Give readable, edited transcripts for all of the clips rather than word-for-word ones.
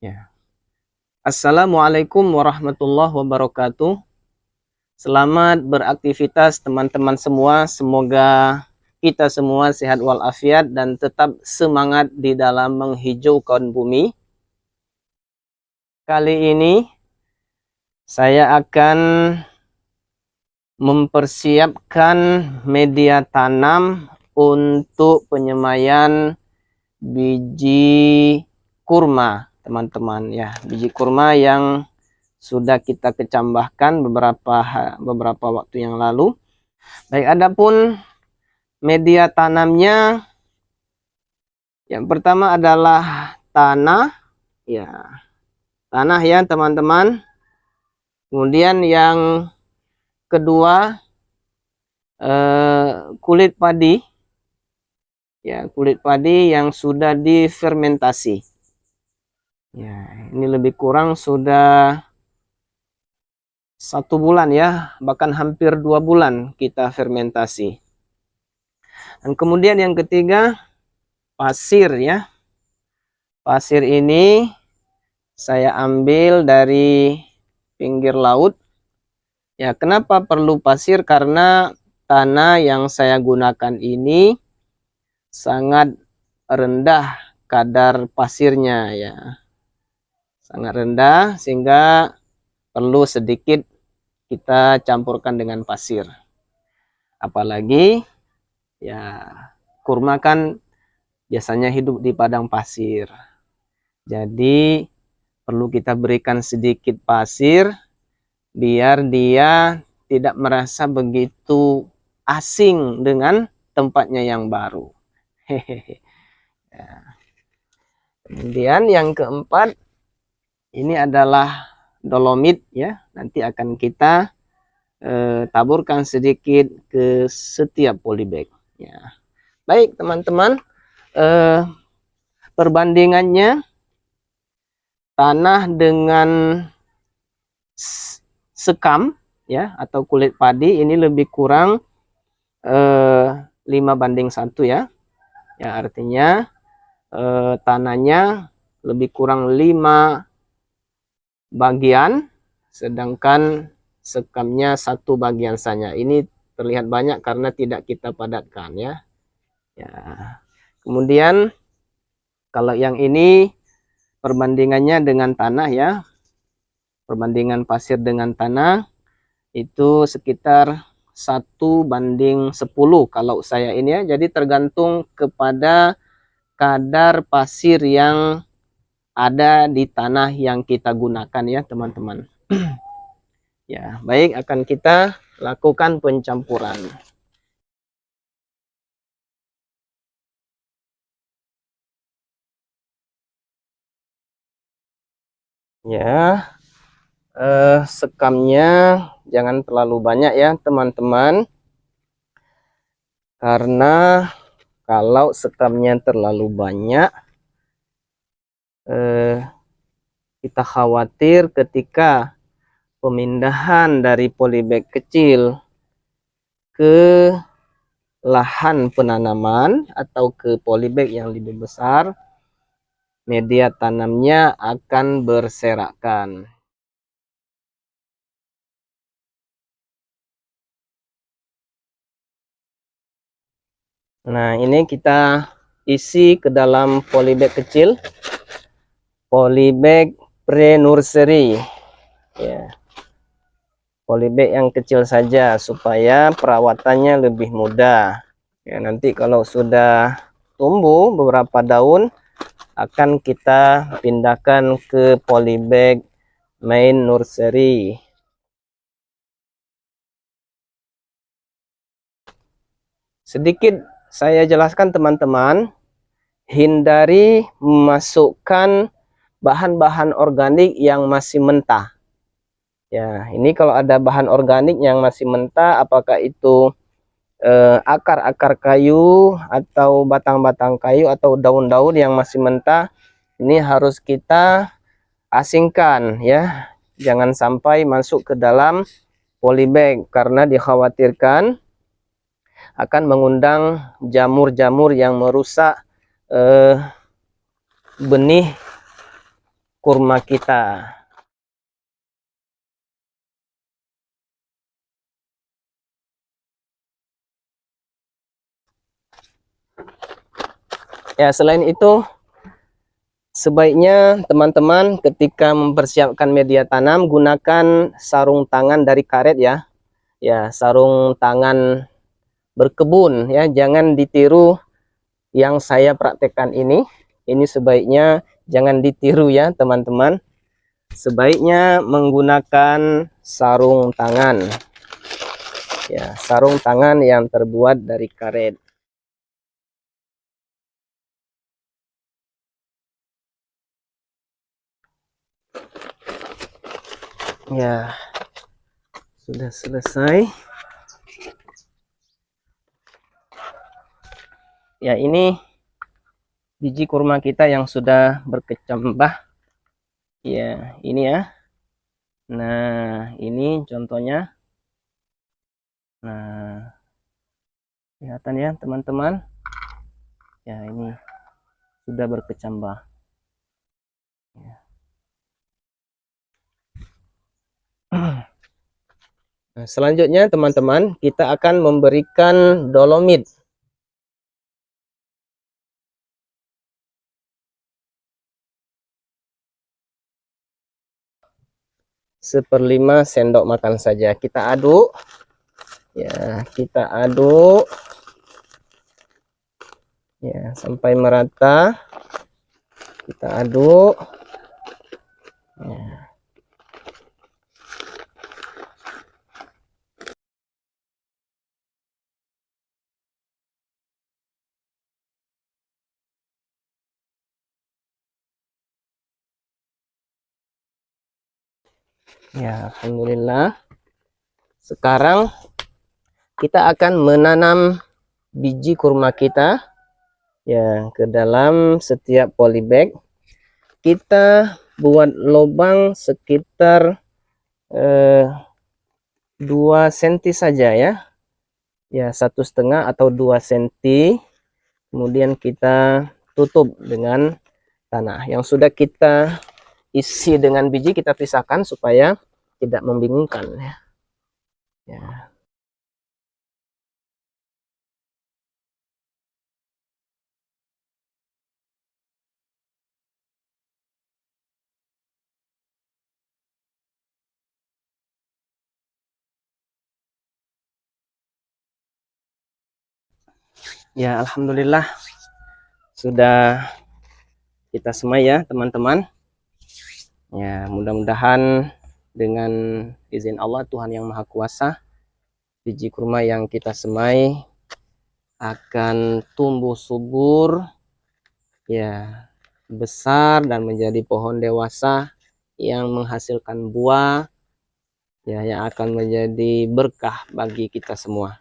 Ya. Assalamualaikum warahmatullahi wabarakatuh. Selamat beraktivitas teman-teman semua. Semoga kita semua sehat walafiat dan tetap semangat di dalam menghijaukan bumi. Kali ini saya akan mempersiapkan media tanam untuk penyemaian biji kurma, teman-teman ya. Biji kurma yang sudah kita kecambahkan beberapa waktu yang lalu. Baik, adapun media tanamnya, yang pertama adalah tanah ya. Tanah ya, teman-teman. Kemudian yang kedua kulit padi. Ya, kulit padi yang sudah difermentasi. Ya, ini lebih kurang sudah 1 bulan ya, bahkan hampir 2 bulan kita fermentasi. Dan kemudian yang ketiga, pasir ya. Pasir ini saya ambil dari pinggir laut. Ya, kenapa perlu pasir? Karena tanah yang saya gunakan ini sangat rendah kadar pasirnya ya. Sangat rendah sehingga perlu sedikit kita campurkan dengan pasir. Apalagi ya, kurma kan biasanya hidup di padang pasir. Jadi perlu kita berikan sedikit pasir biar dia tidak merasa begitu asing dengan tempatnya yang baru. Hehehe. Ya. Kemudian yang keempat, ini adalah dolomit ya. Nanti akan kita taburkan sedikit ke setiap polybag ya. Baik teman-teman, perbandingannya tanah dengan sekam ya atau kulit padi ini lebih kurang 5:1 ya. Ya, artinya tanahnya lebih kurang 5 bagian, sedangkan sekamnya 1 bagian saja. Ini terlihat banyak karena tidak kita padatkan ya. Ya. Kemudian kalau yang ini perbandingannya dengan tanah ya. Perbandingan pasir dengan tanah itu sekitar 1:10 kalau saya ini ya. Jadi tergantung kepada kadar pasir yang ada di tanah yang kita gunakan ya, teman-teman. Ya, baik, akan kita lakukan pencampuran. Ya, sekamnya jangan terlalu banyak ya, teman-teman. Karena kalau sekamnya terlalu banyak, kita khawatir ketika pemindahan dari polybag kecil ke lahan penanaman atau ke polybag yang lebih besar, media tanamnya akan berserakan. Nah, ini kita isi ke dalam polybag kecil, polybag pre-nursery ya. Polybag yang kecil saja supaya perawatannya lebih mudah ya. Nanti kalau sudah tumbuh beberapa daun akan kita pindahkan ke polybag main nursery. Sedikit saya jelaskan teman-teman, hindari memasukkan bahan-bahan organik yang masih mentah. Ya, ini kalau ada bahan organik yang masih mentah, apakah itu akar-akar kayu atau batang-batang kayu atau daun-daun yang masih mentah, ini harus kita asingkan ya. Jangan sampai masuk ke dalam polybag karena dikhawatirkan akan mengundang jamur-jamur yang merusak benih kurma kita. Ya, selain itu sebaiknya teman-teman ketika mempersiapkan media tanam gunakan sarung tangan dari karet ya. Ya, sarung tangan berkebun ya, jangan ditiru yang saya praktekkan ini. Ini sebaiknya jangan ditiru ya, teman-teman. Sebaiknya menggunakan sarung tangan. Ya, sarung tangan yang terbuat dari karet. Ya, sudah selesai. Ya, ini biji kurma kita yang sudah berkecambah. Ya, ini ya. Nah, ini contohnya. Nah, kelihatan ya, teman-teman. Ya, ini sudah berkecambah. Ya. Nah, selanjutnya teman-teman, kita akan memberikan dolomit. Seperlima sendok makan saja. Kita aduk. Ya, kita aduk. Ya, sampai merata. Kita aduk. Ya. Ya, alhamdulillah. Sekarang kita akan menanam biji kurma kita ya ke dalam setiap polybag. Kita buat lubang sekitar 2 cm saja ya. Ya, 1,5 atau 2 cm. Kemudian kita tutup dengan tanah yang sudah kita isi dengan biji, kita pisahkan supaya tidak membingungkan ya. Ya. Ya, alhamdulillah sudah kita semai ya, teman-teman. Ya, mudah-mudahan dengan izin Allah Tuhan yang Maha Kuasa, biji kurma yang kita semai akan tumbuh subur ya, besar dan menjadi pohon dewasa yang menghasilkan buah ya, yang akan menjadi berkah bagi kita semua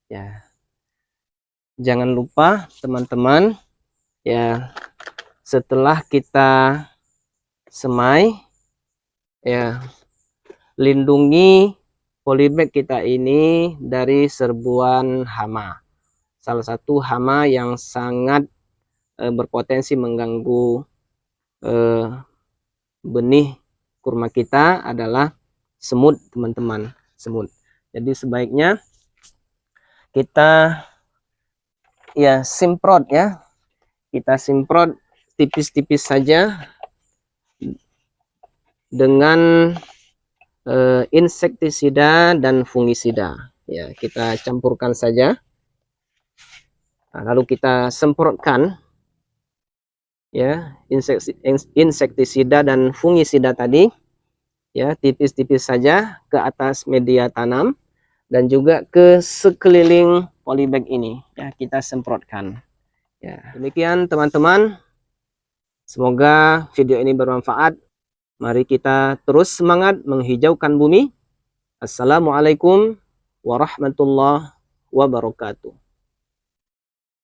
ya. Jangan lupa teman-teman ya, setelah kita semai ya, lindungi polybag kita ini dari serbuan hama. Salah satu hama yang sangat berpotensi mengganggu benih kurma kita adalah semut, teman-teman. Semut. Jadi sebaiknya kita ya semprot ya. Kita semprot tipis-tipis saja dengan insektisida dan fungisida. Ya, kita campurkan saja. Nah, lalu kita semprotkan ya insektisida dan fungisida tadi ya, tipis-tipis saja ke atas media tanam dan juga ke sekeliling polybag ini ya, kita semprotkan. Ya, demikian teman-teman. Semoga video ini bermanfaat. Mari kita terus semangat menghijaukan bumi. Assalamualaikum warahmatullahi wabarakatuh.